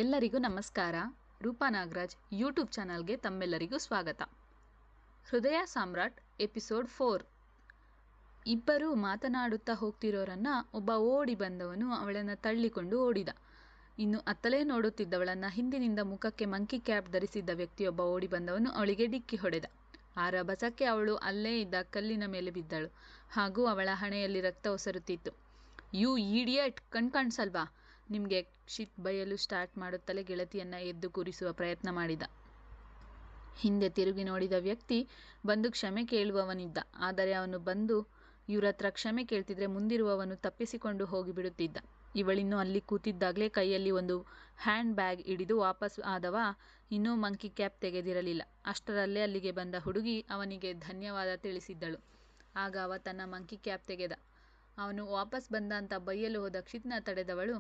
ಎಲ್ಲರಿಗೂ ನಮಸ್ಕಾರ. ರೂಪಾ ನಾಗರಾಜ್ ಯೂಟ್ಯೂಬ್ ಚಾನಲ್ಗೆ ತಮ್ಮೆಲ್ಲರಿಗೂ ಸ್ವಾಗತ. ಹೃದಯ ಸಾಮ್ರಾಟ್ ಎಪಿಸೋಡ್ 4. ಇಬ್ಬರು ಮಾತನಾಡುತ್ತಾ ಹೋಗ್ತಿರೋರನ್ನ ಒಬ್ಬ ಓಡಿ ಬಂದವನು ಅವಳನ್ನು ತಳ್ಳಿಕೊಂಡು ಓಡಿದ. ಇನ್ನು ಅತ್ತಲೇ ನೋಡುತ್ತಿದ್ದವಳನ್ನ ಹಿಂದಿನಿಂದ ಮುಖಕ್ಕೆ ಮಂಕಿ ಕ್ಯಾಪ್ ಧರಿಸಿದ್ದ ವ್ಯಕ್ತಿಯೊಬ್ಬ ಓಡಿ ಬಂದವನು ಅವಳಿಗೆ ಡಿಕ್ಕಿ ಹೊಡೆದ. ಆ ರಭಸಕ್ಕೆ ಅವಳು ಅಲ್ಲೇ ಇದ್ದ ಕಲ್ಲಿನ ಮೇಲೆ ಬಿದ್ದಳು ಹಾಗೂ ಅವಳ ಹಣೆಯಲ್ಲಿ ರಕ್ತ ಒಸರುತ್ತಿತ್ತು. ಯು ಈಡಿಯಟ್, ಕಣ್ಸಲ್ವಾ ನಿಮಗೆ? ಕ್ಷಿತ್ ಬಯಲು ಸ್ಟಾರ್ಟ್ ಮಾಡುತ್ತಲೇ ಗೆಳತಿಯನ್ನ ಎದ್ದು ಕೂರಿಸುವ ಪ್ರಯತ್ನ ಮಾಡಿದ. ಹಿಂದೆ ತಿರುಗಿ ನೋಡಿದ ವ್ಯಕ್ತಿ ಬಂದು ಕ್ಷಮೆ ಕೇಳುವವನಿದ್ದ. ಆದರೆ ಅವನು ಬಂದು ಇವ್ರತ್ರ ಕ್ಷಮೆ ಕೇಳ್ತಿದ್ರೆ ಮುಂದಿರುವವನು ತಪ್ಪಿಸಿಕೊಂಡು ಹೋಗಿಬಿಡುತ್ತಿದ್ದ. ಇವಳಿನ್ನೂ ಅಲ್ಲಿ ಕೂತಿದ್ದಾಗಲೇ ಕೈಯಲ್ಲಿ ಒಂದು ಹ್ಯಾಂಡ್ ಬ್ಯಾಗ್ ಹಿಡಿದು ವಾಪಸ್ ಆದವ ಇನ್ನೂ ಮಂಕಿ ಕ್ಯಾಪ್ ತೆಗೆದಿರಲಿಲ್ಲ. ಅಷ್ಟರಲ್ಲೇ ಅಲ್ಲಿಗೆ ಬಂದ ಹುಡುಗಿ ಅವನಿಗೆ ಧನ್ಯವಾದ ತಿಳಿಸಿದ್ದಳು. ಆಗ ಅವ ತನ್ನ ಮಂಕಿ ಕ್ಯಾಪ್ ತೆಗೆದ. ಅವನು ವಾಪಸ್ ಬಂದ ಅಂತ ಬೈಯಲು ಹೋದ ಕ್ಷಿತ್ನ ತಡೆದವಳು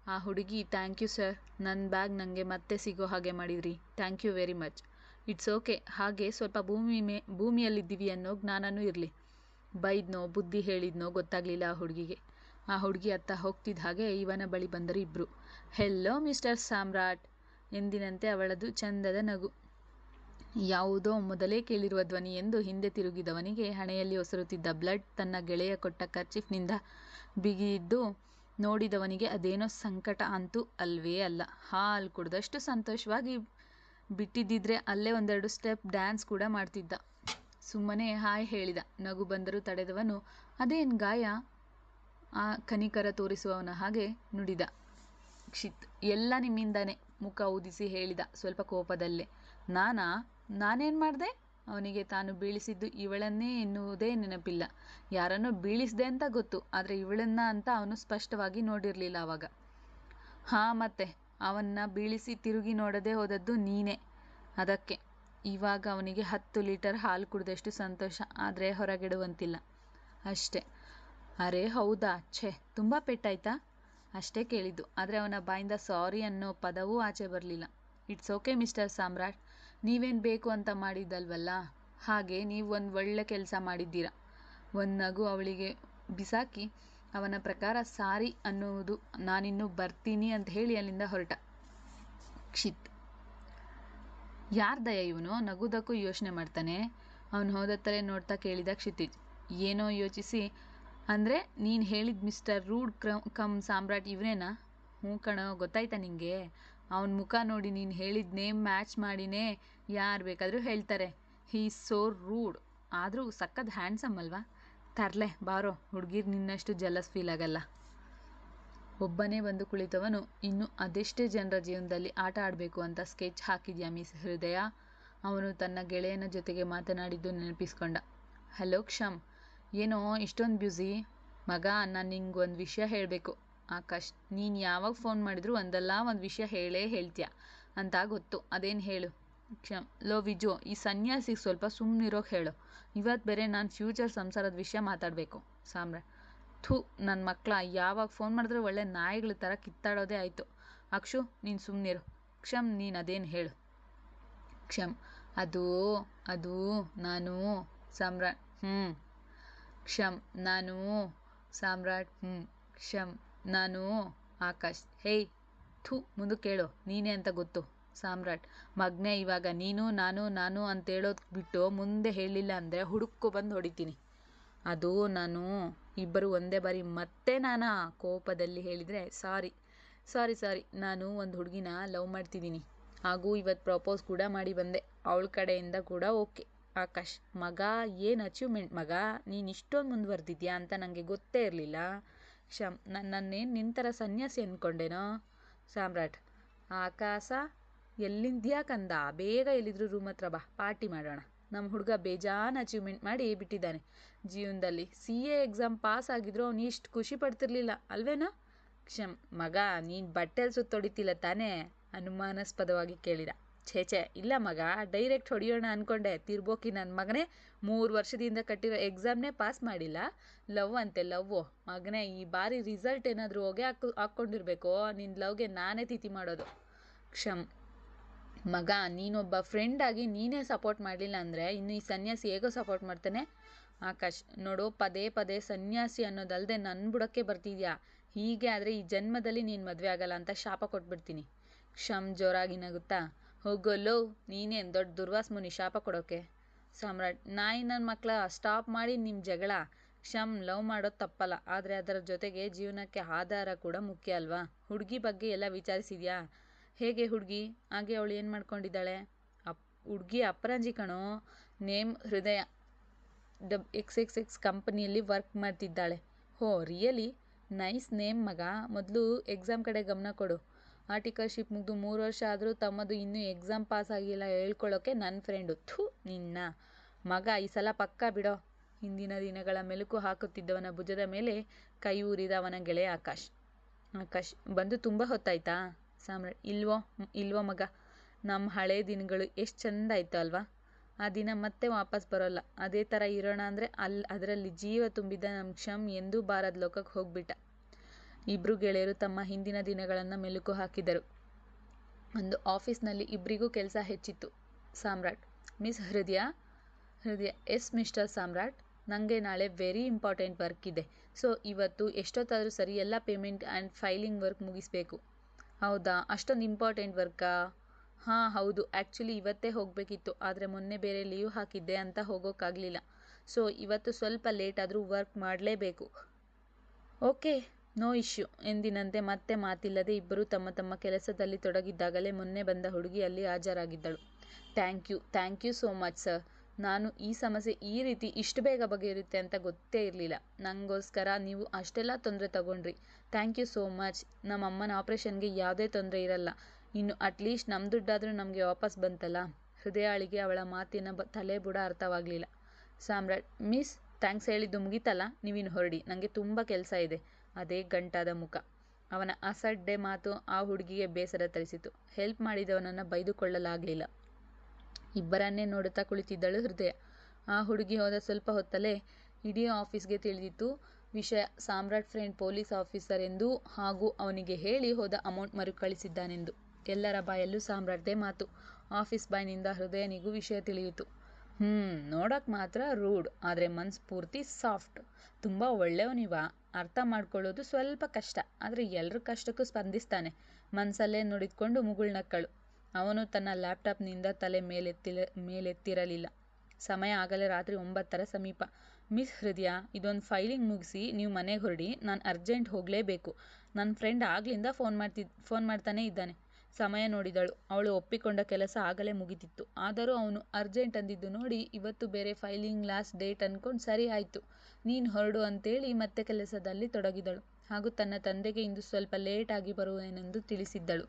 ಆ ಹುಡುಗಿ, ಥ್ಯಾಂಕ್ ಯು ಸರ್, ನನ್ನ ಬ್ಯಾಗ್ ನನಗೆ ಮತ್ತೆ ಸಿಗೋ ಹಾಗೆ ಮಾಡಿದ್ರಿ. Thank you very much. It's okay. ಹಾಗೆ ಸ್ವಲ್ಪ ಭೂಮಿಯಲ್ಲಿದ್ದೀವಿ ಅನ್ನೋ ಜ್ಞಾನನೂ ಇರಲಿ. ಬೈದ್ನೋ ಬುದ್ಧಿ ಹೇಳಿದ್ನೋ ಗೊತ್ತಾಗಲಿಲ್ಲ ಆ ಹುಡುಗಿಗೆ. ಆ ಹುಡುಗಿ ಅತ್ತ ಹೋಗ್ತಿದ್ದ ಹಾಗೆ ಇವನ ಬಳಿ ಬಂದರು ಇಬ್ಬರು. ಹೆಲ್ಲೋ ಮಿಸ್ಟರ್ ಸಾಮ್ರಾಟ್ ಎಂದಿನಂತೆ ಅವಳದು ಚಂದದ ನಗು. ಯಾವುದೋ ಮೊದಲೇ ಕೇಳಿರುವ ಧ್ವನಿ ಎಂದು ಹಿಂದೆ ತಿರುಗಿದವನಿಗೆ ಹಣೆಯಲ್ಲಿ ಒಸರುತ್ತಿದ್ದ ಬ್ಲಡ್ ತನ್ನ ಗೆಳೆಯ ಕೊಟ್ಟ ಕರ್ಚಿಫ್ನಿಂದ ಬಿಗಿದ್ದು ನೋಡಿದವನಿಗೆ ಅದೇನೋ ಸಂಕಟ ಅಂತೂ ಅಲ್ವೇ ಅಲ್ಲ. ಹಾಲು ಕುಡ್ದಷ್ಟು ಸಂತೋಷವಾಗಿ ಬಿಟ್ಟಿದ್ದಿದ್ರೆ ಅಲ್ಲೇ ಒಂದೆರಡು ಸ್ಟೆಪ್ ಡ್ಯಾನ್ಸ್ ಕೂಡ ಮಾಡ್ತಿದ್ದ. ಸುಮ್ಮನೆ ಹಾಯ್ ಹೇಳಿದ. ನಗು ಬಂದರೂ ತಡೆದವನು, ಅದೇನು ಗಾಯ? ಆ ಕನಿಕರ ತೋರಿಸುವವನ ಹಾಗೆ ನುಡಿದ. ಕ್ಷಿತ್, ಎಲ್ಲ ನಿಮ್ಮಿಂದಾನೆ, ಮುಖ ಊದಿಸಿ ಹೇಳಿದ ಸ್ವಲ್ಪ ಕೋಪದಲ್ಲೇ. ನಾನೇನು ಮಾಡಿದೆ? ಅವನಿಗೆ ತಾನು ಬೀಳಿಸಿದ್ದು ಇವಳನ್ನೇ ಎನ್ನುವುದೇ ನೆನಪಿಲ್ಲ. ಯಾರನ್ನೋ ಬೀಳಿಸಿದೆ ಅಂತ ಗೊತ್ತು, ಆದರೆ ಇವಳನ್ನ ಅಂತ ಅವನು ಸ್ಪಷ್ಟವಾಗಿ ನೋಡಿರಲಿಲ್ಲ ಆವಾಗ. ಮತ್ತೆ ಅವನ್ನ ಬೀಳಿಸಿ ತಿರುಗಿ ನೋಡದೆ ಹೋದದ್ದು ನೀನೇ. ಅದಕ್ಕೆ ಇವಾಗ ಅವನಿಗೆ 10 ಲೀಟರ್ ಹಾಲು ಕುಡಿದಷ್ಟು ಸಂತೋಷ, ಆದರೆ ಹೊರಗೆಡುವಂತಿಲ್ಲ ಅಷ್ಟೇ. ಅರೆ ಹೌದಾ? ಛೇ, ತುಂಬ ಪೆಟ್ಟಾಯ್ತಾ? ಅಷ್ಟೇ ಕೇಳಿದ್ದು. ಆದರೆ ಅವನ ಬಾಯಿಂದ ಸಾರಿ ಅನ್ನೋ ಪದವೂ ಆಚೆ ಬರಲಿಲ್ಲ. ಇಟ್ಸ್ ಓಕೆ ಮಿಸ್ಟರ್ ಸಾಮ್ರಾಟ್, ನೀವೇನು ಬೇಕು ಅಂತ ಮಾಡಿದ್ದಲ್ವಲ್ಲ, ಹಾಗೆ ನೀವು ಒಂದು ಒಳ್ಳೆ ಕೆಲಸ ಮಾಡಿದ್ದೀರಾ. ಒಂದು ನಗು ಅವಳಿಗೆ ಬಿಸಾಕಿ ಅವನ ಪ್ರಕಾರ ಸಾರಿ ಅನ್ನುವುದು ನಾನಿನ್ನೂ ಬರ್ತೀನಿ ಅಂತ ಹೇಳಿ ಅಲ್ಲಿಂದ ಹೊರಟ. ಕ್ಷಿತ್, ಯಾರ್ದಯ ಇವನು? ನಗುದಕ್ಕೂ ಯೋಚನೆ ಮಾಡ್ತಾನೆ. ಅವನು ಹೋದತ್ತಲೇ ನೋಡ್ತಾ ಕೇಳಿದ ಕ್ಷಿತಿಜ್. ಏನೋ ಯೋಚಿಸಿ, ಅಂದರೆ ನೀನು ಹೇಳಿದ ಮಿಸ್ಟರ್ ರೂಡ್ ಕಮ್ ಸಾಮ್ರಾಟ್ ಇವನೇನಾ? ಹ್ಞೂ ಕಣೋ, ಗೊತ್ತಾಯ್ತಾ ನಿಂಗೆ? ಅವನ ಮುಖ ನೋಡಿ ನೀನು ಹೇಳಿದ ನೇಮ್ ಮ್ಯಾಚ್ ಮಾಡಿನೇ ಯಾರು ಬೇಕಾದರೂ ಹೇಳ್ತಾರೆ. ಹೀ ಈಸ್ ಸೋ ರೂಡ್, ಆದರೂ ಸಕ್ಕತ್ ಹ್ಯಾಂಡ್ಸಮ್ ಅಲ್ವಾ? ತರ್ಲೆ ಬಾರೋ, ಹುಡುಗಿರು ನಿನ್ನಷ್ಟು ಜಲಸ್ ಫೀಲ್ ಆಗಲ್ಲ. ಒಬ್ಬನೇ ಬಂದು ಕುಳಿತವನು ಇನ್ನು ಅದೆಷ್ಟೇ ಜನರ ಜೀವನದಲ್ಲಿ ಆಟ ಆಡಬೇಕು ಅಂತ ಸ್ಕೆಚ್ ಹಾಕಿದ್ಯಾ ಮಿಸ್ ಹೃದಯ? ಅವನು ತನ್ನ ಗೆಳೆಯನ ಜೊತೆಗೆ ಮಾತನಾಡಿದ್ದು ನೆನಪಿಸ್ಕೊಂಡ. ಹಲೋ ಕ್ಷಮ್, ಏನೋ ಇಷ್ಟೊಂದು ಬ್ಯುಸಿ? ಮಗ, ನಾನು ನಿಂಗೆ ಒಂದು ವಿಷಯ ಹೇಳಬೇಕು. ಆಕಾಶ್, ನೀನು ಯಾವಾಗ ಫೋನ್ ಮಾಡಿದ್ರು ಒಂದಲ್ಲ ಒಂದು ವಿಷಯ ಹೇಳೇ ಹೇಳ್ತೀಯ ಅಂತ ಗೊತ್ತು. ಅದೇನು ಹೇಳು? ಕ್ಷಮ್, ಲೋ ವಿಜು, ಈ ಸನ್ಯಾಸಿಗೆ ಸ್ವಲ್ಪ ಸುಮ್ಮನಿರೋಕೆ ಹೇಳು. ಇವತ್ತು ಬೇರೆ ನಾನು ಫ್ಯೂಚರ್ ಸಂಸಾರದ ವಿಷಯ ಮಾತಾಡಬೇಕು. ಸಾಮ್ರಾಟ್, ಥೂ ನನ್ನ ಮಕ್ಕಳ, ಯಾವಾಗ ಫೋನ್ ಮಾಡಿದ್ರೆ ಒಳ್ಳೆ ನಾಯಿಗಳ ಥರ ಕಿತ್ತಾಡೋದೇ ಆಯಿತು. ಅಕ್ಷು, ನೀನು ಸುಮ್ಮನಿರು. ಕ್ಷಮ್, ನೀನು ಅದೇನು ಹೇಳು. ಕ್ಷಮ್, ಅದು ನಾನು ಸಾಮ್ರಾಟ್. ಕ್ಷಮ್, ನಾನು ಸಾಮ್ರಾಟ್. ಕ್ಷಮ್, ನಾನು ಆಕಾಶ್. ಹೇಯ್, ಥೂ, ಮುಂದಕ್ಕೆ ಹೇಳು. ನೀನೇ ಅಂತ ಗೊತ್ತು. ಸಾಮ್ರಾಟ್, ಮಗನೇ, ಇವಾಗ ನೀನು ನಾನು ಅಂತೇಳೋದು ಬಿಟ್ಟು ಮುಂದೆ ಹೇಳಿಲ್ಲ ಅಂದರೆ ಹುಡುಕೋ ಬಂದು ಹೊಡಿತೀನಿ. ಅದು ನಾನು ಇಬ್ಬರು ಒಂದೇ ಬಾರಿ ಮತ್ತೆ ನಾನು ಕೋಪದಲ್ಲಿ ಹೇಳಿದರೆ ಸಾರಿ, ನಾನು ಒಂದು ಹುಡುಗಿನ ಲವ್ ಮಾಡ್ತಿದ್ದೀನಿ. ಹಾಗೂ ಇವತ್ತು ಪ್ರಪೋಸ್ ಕೂಡ ಮಾಡಿ ಬಂದೆ. ಅವಳ ಕಡೆಯಿಂದ ಕೂಡ ಓಕೆ. ಆಕಾಶ್, ಮಗ, ಏನು ಅಚೀವ್ಮೆಂಟ್ ಮಗ, ನೀನು ಇಷ್ಟೊಂದು ಮುಂದುವರೆದಿದ್ಯಾ ಅಂತ ನನಗೆ ಗೊತ್ತೇ ಇರಲಿಲ್ಲ. ಕ್ಷಮ್, ನನ್ನೇನು ನಿನ್ನ ಥರ ಸನ್ಯಾಸಿ ಅಂದ್ಕೊಂಡೇನೋ. ಸಾಮ್ರಾಟ್, ಆಕಾಶ, ಎಲ್ಲಿಂದ್ಯಾ ಕಂದ? ಬೇಗ ಎಲ್ಲಿದ್ರು ರೂಮ್ ಹತ್ರ ಬಾ, ಪಾರ್ಟಿ ಮಾಡೋಣ. ನಮ್ಮ ಹುಡುಗ ಬೇಜಾನ್ ಅಚೀವ್ಮೆಂಟ್ ಮಾಡಿ ಬಿಟ್ಟಿದ್ದಾನೆ ಜೀವನದಲ್ಲಿ. CA ಎಕ್ಸಾಮ್ ಪಾಸ್ ಆಗಿದ್ರು ಅವನು ಇಷ್ಟು ಖುಷಿ ಪಡ್ತಿರ್ಲಿಲ್ಲ ಅಲ್ವೇನೋ? ಕ್ಷಮ್, ಮಗ, ನೀನು ಬಟ್ಟೆಲಿ ಸುತ್ತೊಡಿತಿಲ್ಲ ತಾನೇ? ಅನುಮಾನಾಸ್ಪದವಾಗಿ ಕೇಳಿದ. ಛೇ ಇಲ್ಲ ಮಗ, ಡೈರೆಕ್ಟ್ ಹೊಡೆಯೋಣ ಅಂದ್ಕೊಂಡೆ. ತಿರ್ಬೋಕಿ ನನ್ನ ಮಗನೇ, 3 ವರ್ಷದಿಂದ ಕಟ್ಟಿರೋ ಎಕ್ಸಾಮ್ನೇ ಪಾಸ್ ಮಾಡಿಲ್ಲ. ಲವ್ ಅಂತೆ ಲವ್ವು. ಮಗನೇ, ಈ ಬಾರಿ ರಿಸಲ್ಟ್ ಏನಾದರೂ ಹೋಗೇ ಹಾಕ್ಕೊಂಡಿರ್ಬೇಕು. ನಿನ್ನ ಲವ್ಗೆ ನಾನೇ ತಿಥಿ ಮಾಡೋದು. ಕ್ಷಮ್, ಮಗ, ನೀನೊಬ್ಬ ಫ್ರೆಂಡ್ ಆಗಿ ನೀನೇ ಸಪೋರ್ಟ್ ಮಾಡಲಿಲ್ಲ ಅಂದರೆ ಇನ್ನು ಈ ಸನ್ಯಾಸಿ ಹೇಗೋ ಸಪೋರ್ಟ್ ಮಾಡ್ತಾನೆ? ಆಕಾಶ್, ನೋಡು, ಪದೇ ಸನ್ಯಾಸಿ ಅನ್ನೋದಲ್ಲದೆ ನನ್ನ ಬುಡಕ್ಕೆ ಬರ್ತಿದ್ಯಾ. ಹೀಗೆ ಆದರೆ ಈ ಜನ್ಮದಲ್ಲಿ ನೀನು ಮದುವೆ ಆಗಲ್ಲ ಅಂತ ಶಾಪ ಕೊಟ್ಬಿಡ್ತೀನಿ. ಕ್ಷಮ್ ಜೋರಾಗಿ ನಗುತ್ತಾ, ಹೋಗೋಲ್ಲೋ, ನೀನೇನು ದೊಡ್ಡ ದುರ್ವಾಸ ಮುನಿ ಶಾಪ ಕೊಡೋಕೆ. ಸಾಮ್ರಾಟ್, ನಾಯಿ ನನ್ನ ಮಕ್ಕಳ, ಸ್ಟಾಪ್ ಮಾಡಿ ನಿಮ್ಮ ಜಗಳ. ಕ್ಷಮ್, ಲವ್ ಮಾಡೋದು ತಪ್ಪಲ್ಲ, ಆದರೆ ಅದರ ಜೊತೆಗೆ ಜೀವನಕ್ಕೆ ಆಧಾರ ಕೂಡ ಮುಖ್ಯ ಅಲ್ವಾ? ಹುಡುಗಿ ಬಗ್ಗೆ ಎಲ್ಲ ವಿಚಾರಿಸಿದ್ಯಾ? ಹೇಗೆ ಹುಡುಗಿ? ಹಾಗೆ ಅವಳು ಏನು ಮಾಡ್ಕೊಂಡಿದ್ದಾಳೆ? ಹುಡುಗಿ ಅಪರಂಜಿ ಕಣೋ, ನೇಮ್ ಹೃದಯ, XXX ಕಂಪನಿಯಲ್ಲಿ ವರ್ಕ್ ಮಾಡ್ತಿದ್ದಾಳೆ. ಹೋ ರಿಯಲಿ? ನೈಸ್ ನೇಮ್ ಮಗ. ಮೊದಲು ಎಕ್ಸಾಮ್ ಕಡೆ ಗಮನ ಕೊಡು. ಆರ್ಟಿಕಲ್ಶಿಪ್ ಮುಗಿದು 3 ವರ್ಷ ಆದರೂ ತಮ್ಮದು ಇನ್ನೂ ಎಕ್ಸಾಮ್ ಪಾಸ್ ಆಗಿಲ್ಲ ಹೇಳ್ಕೊಳ್ಳೋಕೆ ನನ್ನ ಫ್ರೆಂಡು. ಥು ನಿನ್ನ ಮಗ, ಈ ಸಲ ಪಕ್ಕ ಬಿಡೋ. ಹಿಂದಿನ ದಿನಗಳ ಮೆಲುಕು ಹಾಕುತ್ತಿದ್ದವನ ಭುಜದ ಮೇಲೆ ಕೈ ಊರಿದ ಅವನ ಗೆಳೆಯ ಆಕಾಶ್. ಆಕಾಶ್, ಬಂದು ತುಂಬ ಹೊತ್ತಾಯ್ತಾ? ಸಾಮ್ರಾಟ್, ಇಲ್ವೋ ಮಗ, ನಮ್ಮ ಹಳೆ ದಿನಗಳು ಎಷ್ಟು ಚೆಂದ ಆಯಿತು ಅಲ್ವಾ? ಆ ದಿನ ಮತ್ತೆ ವಾಪಸ್ ಬರೋಲ್ಲ. ಅದೇ ಥರ ಇರೋಣ ಅಂದರೆ ಅದರಲ್ಲಿ ಜೀವ ತುಂಬಿದ್ದ ನಮ್ಮ ಕ್ಷಮ್ ಎಂದೂ ಬಾರದ ಲೋಕಕ್ಕೆ ಹೋಗ್ಬಿಟ್ಟ. ಇಬ್ಬರು ಗೆಳೆಯರು ತಮ್ಮ ಹಿಂದಿನ ದಿನಗಳನ್ನು ಮೆಲುಕು ಹಾಕಿದರು. ಒಂದು ಆಫೀಸ್ನಲ್ಲಿ ಇಬ್ಬರಿಗೂ ಕೆಲಸ ಹೆಚ್ಚಿತ್ತು. ಸಾಮ್ರಾಟ್, ಮಿಸ್ ಹೃದಯ. ಎಸ್ ಮಿಸ್ಟರ್ ಸಾಮ್ರಾಟ್, ನನಗೆ ನಾಳೆ ವೆರಿ ಇಂಪಾರ್ಟೆಂಟ್ ವರ್ಕ್ ಇದೆ. ಸೊ ಇವತ್ತು ಎಷ್ಟೊತ್ತಾದರೂ ಸರಿ ಎಲ್ಲ ಪೇಮೆಂಟ್ ಆ್ಯಂಡ್ ಫೈಲಿಂಗ್ ವರ್ಕ್ ಮುಗಿಸ್ಬೇಕು. ಹೌದಾ, ಅಷ್ಟೊಂದು ಇಂಪಾರ್ಟೆಂಟ್ ವರ್ಕಾ? ಹಾಂ ಹೌದು, ಆ್ಯಕ್ಚುಲಿ ಇವತ್ತೇ ಹೋಗಬೇಕಿತ್ತು, ಆದರೆ ಮೊನ್ನೆ ಬೇರೆ ಲೀವ್ ಹಾಕಿದ್ದೆ ಅಂತ ಹೋಗೋಕ್ಕಾಗಲಿಲ್ಲ. ಸೊ ಇವತ್ತು ಸ್ವಲ್ಪ ಲೇಟ್ ಆದರೂ ವರ್ಕ್ ಮಾಡಲೇಬೇಕು. Okay, no issue. ಎಂದಿನಂತೆ ಮತ್ತೆ ಮಾತಿಲ್ಲದೆ ಇಬ್ಬರೂ ತಮ್ಮ ತಮ್ಮ ಕೆಲಸದಲ್ಲಿ ತೊಡಗಿದ್ದಾಗಲೇ ಮೊನ್ನೆ ಬಂದ ಹುಡುಗಿ ಅಲ್ಲಿ ಹಾಜರಾಗಿದ್ದಳು. Thank you so much sir. ನಾನು ಈ ಸಮಸ್ಯೆ ಈ ರೀತಿ ಇಷ್ಟು ಬೇಗ ಬಗೆಯಿರುತ್ತೆ ಅಂತ ಗೊತ್ತೇ ಇರಲಿಲ್ಲ. ನನಗೋಸ್ಕರ ನೀವು ಅಷ್ಟೆಲ್ಲ ತೊಂದರೆ ತಗೊಂಡ್ರಿ. Thank you so much. ನಮ್ಮ ಅಮ್ಮನ ಆಪ್ರೇಷನ್ಗೆ ಯಾವುದೇ ತೊಂದರೆ ಇರಲ್ಲ. ಇನ್ನು ಅಟ್ಲೀಸ್ಟ್ ನಮ್ಮ ದುಡ್ಡಾದರೂ ನಮಗೆ ವಾಪಸ್ ಬಂತಲ್ಲ. ಹೃದಯಾಳಿಗೆ ಅವಳ ಮಾತಿನ ತಲೆ ಬುಡ ಅರ್ಥವಾಗಲಿಲ್ಲ. ಸಾಮ್ರಾಟ್, ಮಿಸ್, ಥ್ಯಾಂಕ್ಸ್ ಹೇಳಿದ್ದು ಮುಗೀತಲ್ಲ, ನೀವಿನ್ನು ಹೊರಡಿ, ನನಗೆ ತುಂಬ ಕೆಲಸ ಇದೆ. ಅದೇ ಗಂಟಾದ ಮುಖ. ಅವನ ಅಸಡ್ಡೆ ಮಾತು ಆ ಹುಡುಗಿಗೆ ಬೇಸರ ತರಿಸಿತು. ಹೆಲ್ಪ್ ಮಾಡಿದವನನ್ನು ಬೈದುಕೊಳ್ಳಲಾಗಲಿಲ್ಲ. ಇಬ್ಬರನ್ನೇ ನೋಡುತ್ತಾ ಕುಳಿತಿದ್ದಳು ಹೃದಯ. ಆ ಹುಡುಗಿ ಹೋದ ಸ್ವಲ್ಪ ಹೊತ್ತಲ್ಲೇ ಇಡೀ ಆಫೀಸ್ಗೆ ತಿಳಿದಿತ್ತು ವಿಷಯ. ಸಾಮ್ರಾಟ್ ಫ್ರೆಂಡ್ ಪೊಲೀಸ್ ಆಫೀಸರ್ ಎಂದು ಹಾಗೂ ಅವನಿಗೆ ಹೇಳಿ ಹೋದ ಅಮೌಂಟ್ ಮರುಕಳಿಸಿದ್ದಾನೆಂದು. ಎಲ್ಲರ ಬಾಯಲ್ಲೂ ಸಾಮ್ರಾಟ್ದೇ ಮಾತು. ಆಫೀಸ್ ಬಾಯ್ನಿಂದ ಹೃದಯನಿಗೂ ವಿಷಯ ತಿಳಿಯಿತು. ನೋಡೋಕೆ ಮಾತ್ರ ರೂಡ್, ಆದರೆ ಮನ್ಸು ಪೂರ್ತಿ ಸಾಫ್ಟ್. ತುಂಬ ಒಳ್ಳೆಯವನಿವ. ಅರ್ಥ ಮಾಡ್ಕೊಳ್ಳೋದು ಸ್ವಲ್ಪ ಕಷ್ಟ, ಆದರೆ ಎಲ್ಲರ ಕಷ್ಟಕ್ಕೂ ಸ್ಪಂದಿಸ್ತಾನೆ. ಮನಸ್ಸಲ್ಲೇ ನುಡಿದುಕೊಂಡು ಮುಗುಳ್ನಕ್ಕಳು. ಅವನು ತನ್ನ ಲ್ಯಾಪ್ಟಾಪ್ನಿಂದ ತಲೆ ಮೇಲೆತ್ತಿರಲಿಲ್ಲ. ಸಮಯ ಆಗಲೇ ರಾತ್ರಿ 9ರ ಸಮೀಪ. ಮಿಸ್ ಹೃದಯ, ಇದೊಂದು ಫೈಲಿಂಗ್ ಮುಗಿಸಿ ನೀವು ಮನೆಗೆ ಹೊರಡಿ, ನಾನು ಅರ್ಜೆಂಟ್ ಹೋಗಲೇಬೇಕು. ನನ್ನ ಫ್ರೆಂಡ್ ಆಗ್ಲಿಂದ ಫೋನ್ ಮಾಡ್ತಾನೇ ಇದ್ದಾನೆ. ಸಮಯ ನೋಡಿದಳು. ಅವಳು ಒಪ್ಪಿಕೊಂಡ ಕೆಲಸ ಆಗಲೇ ಮುಗಿತಿತ್ತು. ಆದರೂ ಅವನು ಅರ್ಜೆಂಟ್ ಅಂದಿದ್ದು ನೋಡಿ ಇವತ್ತು ಬೇರೆ ಫೈಲಿಂಗ್ ಲಾಸ್ಟ್ ಡೇಟ್ ಅಂದ್ಕೊಂಡು ಸರಿ ಆಯಿತು, ನೀನು ಹೊರಡು ಅಂತೇಳಿ ಮತ್ತೆ ಕೆಲಸದಲ್ಲಿ ತೊಡಗಿದಳು. ಹಾಗೂ ತನ್ನ ತಂದೆಗೆ ಇಂದು ಸ್ವಲ್ಪ ಲೇಟ್ ಆಗಿ ಬರುವೆನೆಂದು ತಿಳಿಸಿದ್ದಳು.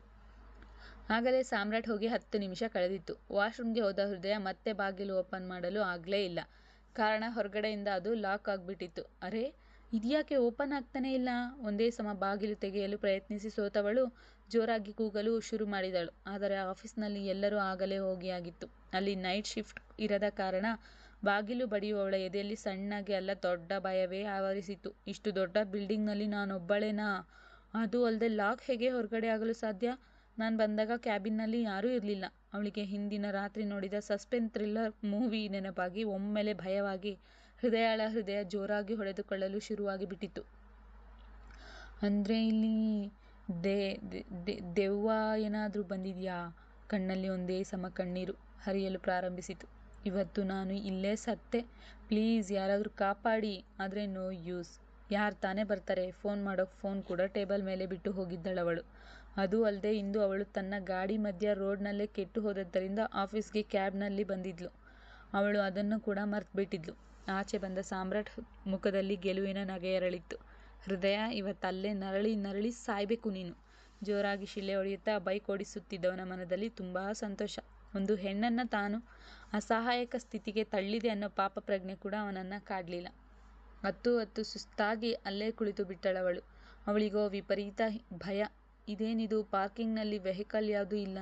ಆಗಲೇ ಸಾಮ್ರಾಟ್ ಹೋಗಿ 10 ನಿಮಿಷ ಕಳೆದಿತ್ತು. ವಾಶ್ರೂಮ್ಗೆ ಹೋದ ಹೃದಯ ಮತ್ತೆ ಬಾಗಿಲು ಓಪನ್ ಮಾಡಲು ಆಗಲೇ ಇಲ್ಲ. ಕಾರಣ, ಹೊರಗಡೆಯಿಂದ ಅದು ಲಾಕ್ ಆಗಿಬಿಟ್ಟಿತ್ತು. ಅರೆ, ಇದ್ಯಾಕೆ ಓಪನ್ ಆಗ್ತಾನೇ ಇಲ್ಲ? ಒಂದೇ ಸಮ ಬಾಗಿಲು ತೆಗೆಯಲು ಪ್ರಯತ್ನಿಸಿ ಸೋತವಳು ಜೋರಾಗಿ ಕೂಗಲು ಶುರು ಮಾಡಿದಳು. ಆದರೆ ಆಫೀಸ್ನಲ್ಲಿ ಎಲ್ಲರೂ ಆಗಲೇ ಹೋಗಿಯಾಗಿತ್ತು. ಅಲ್ಲಿ ನೈಟ್ ಶಿಫ್ಟ್ ಇರದ ಕಾರಣ ಬಾಗಿಲು ಬಡಿಯುವವಳ ಎದೆಯಲ್ಲಿ ಸಣ್ಣಗೆ ಅಲ್ಲ ದೊಡ್ಡ ಭಯವೇ ಆವರಿಸಿತು. ಇಷ್ಟು ದೊಡ್ಡ ಬಿಲ್ಡಿಂಗ್ನಲ್ಲಿ ನಾನೊಬ್ಬಳೇನಾ? ಅದು ಅಲ್ಲದೆ ಲಾಕ್ ಹೇಗೆ ಹೊರಗಡೆ ಆಗಲು ಸಾಧ್ಯ? ನಾನು ಬಂದಾಗ ಕ್ಯಾಬಿನ್ನಲ್ಲಿ ಯಾರೂ ಇರಲಿಲ್ಲ. ಅವಳಿಗೆ ಹಿಂದಿನ ರಾತ್ರಿ ನೋಡಿದ ಸಸ್ಪೆನ್ಸ್ ಥ್ರಿಲ್ಲರ್ ಮೂವಿ ನೆನಪಾಗಿ ಒಮ್ಮೆಲೆ ಭಯವಾಗಿ ಹೃದಯಳ ಹೃದಯ ಜೋರಾಗಿ ಹೊಡೆದುಕೊಳ್ಳಲು ಶುರುವಾಗಿ ಬಿಟ್ಟಿತು. ಅಂದರೆ ಇಲ್ಲಿ ದೆವ್ವ ಏನಾದರೂ ಬಂದಿದೆಯಾ? ಕಣ್ಣಲ್ಲಿ ಒಂದೇ ಸಮ ಕಣ್ಣೀರು ಹರಿಯಲು ಪ್ರಾರಂಭಿಸಿತು. ಇವತ್ತು ನಾನು ಇಲ್ಲೇ ಸತ್ತೆ. ಪ್ಲೀಸ್ ಯಾರಾದರೂ ಕಾಪಾಡಿ. ಆದರೆ ನೋ ಯೂಸ್. ಯಾರು ತಾನೇ ಬರ್ತಾರೆ? ಫೋನ್ ಮಾಡೋಕ್ಕೆ ಫೋನ್ ಕೂಡ ಟೇಬಲ್ ಮೇಲೆ ಬಿಟ್ಟು ಹೋಗಿದ್ದಳವಳು. ಅದೂ ಅಲ್ಲದೆ ಇಂದು ಅವಳು ತನ್ನ ಗಾಡಿ ಮಧ್ಯ ರೋಡ್ನಲ್ಲೇ ಕೆಟ್ಟು ಹೋದದ್ದರಿಂದ ಆಫೀಸ್ಗೆ ಕ್ಯಾಬ್ನಲ್ಲಿ ಬಂದಿದ್ಲು. ಅವಳು ಅದನ್ನು ಕೂಡ ಮರ್ತುಬಿಟ್ಟಿದ್ಲು. ಆಚೆ ಬಂದ ಸಾಮ್ರಾಟ್ ಮುಖದಲ್ಲಿ ಗೆಲುವಿನ ನಗೆಯರಳಿತ್ತು. ಹೃದಯ, ಇವತ್ತಲ್ಲೇ ನರಳಿ ಸಾಯ್ಬೇಕು ನೀನು. ಜೋರಾಗಿ ಶಿಳ್ಳೆ ಹೊಡೆಯುತ್ತಾ ಬೈಕ್ ಓಡಿಸುತ್ತಿದ್ದವನ ಮನದಲ್ಲಿ ತುಂಬ ಸಂತೋಷ. ಒಂದು ಹೆಣ್ಣನ್ನು ತಾನು ಅಸಹಾಯಕ ಸ್ಥಿತಿಗೆ ತಳ್ಳಿದೆ ಅನ್ನೋ ಪಾಪ ಪ್ರಜ್ಞೆ ಕೂಡ ಅವನನ್ನು ಕಾಡಲಿಲ್ಲ. ಹತ್ತು ಸುಸ್ತಾಗಿ ಅಲ್ಲೇ ಕುಳಿತು ಬಿಟ್ಟಳವಳು. ಅವಳಿಗೋ ವಿಪರೀತ ಭಯ. ಇದೇನಿದು, ಪಾರ್ಕಿಂಗ್ನಲ್ಲಿ ವೆಹಿಕಲ್ ಯಾವುದೂ ಇಲ್ಲ.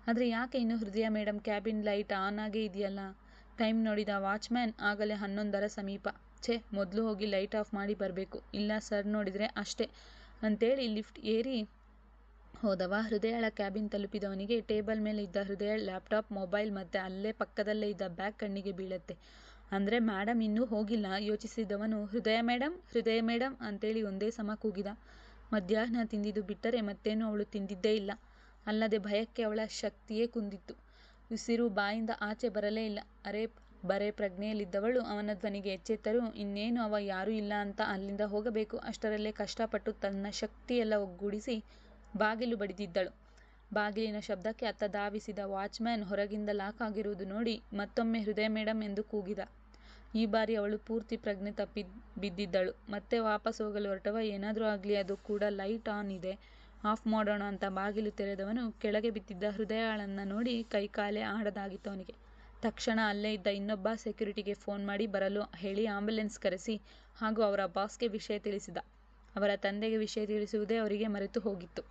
ಆದರೆ ಯಾಕೆ ಇನ್ನು ಹೃದಯ ಮೇಡಮ್ ಕ್ಯಾಬಿನ್ ಲೈಟ್ ಆನ್ ಆಗೇ ಇದೆಯಲ್ಲ? ಟೈಮ್ ನೋಡಿದ ವಾಚ್ಮ್ಯಾನ್. ಆಗಲೇ 11ರ ಸಮೀಪ. ಮೊದಲು ಹೋಗಿ ಲೈಟ್ ಆಫ್ ಮಾಡಿ ಬರಬೇಕು, ಇಲ್ಲ ಸರ್ ನೋಡಿದರೆ ಅಷ್ಟೇ ಅಂತೇಳಿ ಲಿಫ್ಟ್ ಏರಿ ಹೋದವ. ಹೃದಯಳ ಕ್ಯಾಬಿನ್ ತಲುಪಿದವನಿಗೆ ಟೇಬಲ್ ಮೇಲೆ ಇದ್ದ ಹೃದಯ ಲ್ಯಾಪ್ಟಾಪ್, ಮೊಬೈಲ್ ಮತ್ತು ಅಲ್ಲೇ ಪಕ್ಕದಲ್ಲೇ ಇದ್ದ ಬ್ಯಾಗ್ ಕಣ್ಣಿಗೆ ಬೀಳತ್ತೆ. ಅಂದರೆ ಮೇಡಮ್ ಇನ್ನೂ ಹೋಗಿಲ್ಲ ಯೋಚಿಸಿದವನು ಹೃದಯ ಮೇಡಮ್ ಅಂತೇಳಿ ಒಂದೇ ಸಮ ಕೂಗಿದ. ಮಧ್ಯಾಹ್ನ ತಿಂದಿದ್ದು ಬಿಟ್ಟರೆ ಮತ್ತೇನೂ ಅವಳು ತಿಂದಿದ್ದೇ ಇಲ್ಲ. ಅಲ್ಲದೆ ಭಯಕ್ಕೆ ಅವಳ ಶಕ್ತಿಯೇ ಕುಂದಿತ್ತು. ಉಸಿರು ಬಾಯಿಂದ ಆಚೆ ಬರಲೇ ಇಲ್ಲ. ಅರೆ ಬರೆ ಪ್ರಜ್ಞೆಯಲ್ಲಿದ್ದವಳು ಅವನ ಧ್ವನಿಗೆ ಎಚ್ಚೆತ್ತರೂ ಇನ್ನೇನು ಅವ ಯಾರೂ ಇಲ್ಲ ಅಂತ ಅಲ್ಲಿಂದ ಹೋಗಬೇಕು. ಅಷ್ಟರಲ್ಲೇ ಕಷ್ಟಪಟ್ಟು ತನ್ನ ಶಕ್ತಿಯೆಲ್ಲ ಒಗ್ಗೂಡಿಸಿ ಬಾಗಿಲು ಬಡಿದಿದ್ದಳು. ಬಾಗಿಲಿನ ಶಬ್ದಕ್ಕೆ ಅತ್ತ ಧಾವಿಸಿದ ವಾಚ್ಮ್ಯಾನ್ ಹೊರಗಿಂದ ಲಾಕ್ ಆಗಿರುವುದು ನೋಡಿ ಮತ್ತೊಮ್ಮೆ ಹೃದಯ ಮೇಡಮ್ ಎಂದು ಕೂಗಿದ. ಈ ಬಾರಿ ಅವಳು ಪೂರ್ತಿ ಪ್ರಜ್ಞೆ ತಪ್ಪಿ ಬಿದ್ದಿದ್ದಳು. ಮತ್ತೆ ವಾಪಸ್ ಹೋಗಲು ಹೊರಟವ. ಏನಾದ್ರೂ ಆಗ್ಲಿ, ಅದು ಕೂಡ ಲೈಟ್ ಆನ್ ಇದೆ, ಆಫ್ ಮಾಡೋಣ ಅಂತ ಬಾಗಿಲು ತೆರೆದವನು ಕೆಳಗೆ ಬಿದ್ದಿದ್ದ ಹೃದಯಾಳನ್ನ ನೋಡಿ ಕೈಕಾಲೇ ಆಡದಾಗಿತ್ತು ಅವನಿಗೆ. ತಕ್ಷಣ ಅಲ್ಲೇ ಇದ್ದ ಇನ್ನೊಬ್ಬ ಸೆಕ್ಯೂರಿಟಿಗೆ ಫೋನ್ ಮಾಡಿ ಬರಲು ಹೇಳಿ ಆಂಬ್ಯುಲೆನ್ಸ್ ಕರೆಸಿ ಹಾಗೂ ಅವರ ಬಾಸ್ಗೆ ವಿಷಯ ತಿಳಿಸಿದ. ಅವರ ತಂದೆಗೆ ವಿಷಯ ತಿಳಿಸುವುದೇ ಅವರಿಗೆ ಮರೆತು ಹೋಗಿತ್ತು.